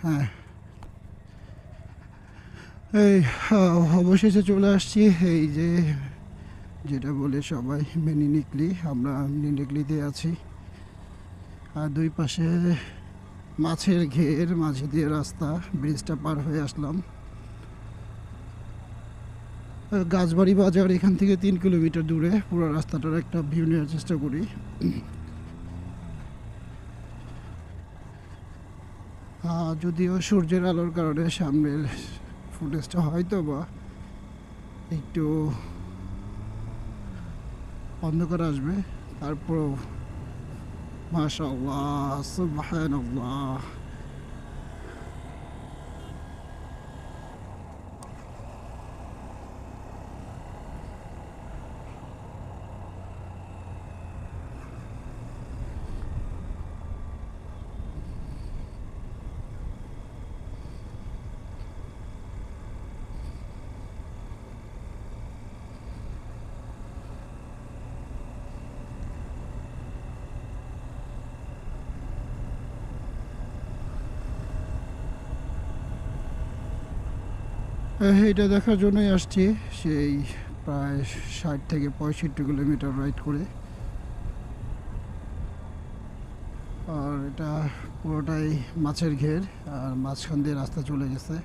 হ্যাঁ, এই অবশেষে চলে আসছি এই যে যেটা বলে সবাই মিনি নিকলি। আমরা মিনি নিকলিতে আছি, আর দুই পাশে মাছের ঘের, মাঝে দিয়ে রাস্তা, ব্রিজটা পার হয়ে আসলাম। গাছবাড়ি বাজার এখান থেকে 3 কিলোমিটার দূরে। পুরো রাস্তাটার একটা ভিউ নেওয়ার চেষ্টা করি। যদিও সূর্যের আলোর কারণে সামনের ফুটেজটা হয়তো বা একটু অন্ধকার আসবে, তারপরও মাশাআল্লাহ সুবহানাল্লাহ। এটা দেখার জন্যই আসছি, সেই প্রায় 60 থেকে 65 কিলোমিটার রাইড করে। আর এটা পুরোটাই মাছের ঘের, আর মাঝখান দিয়ে রাস্তা চলে গেছে।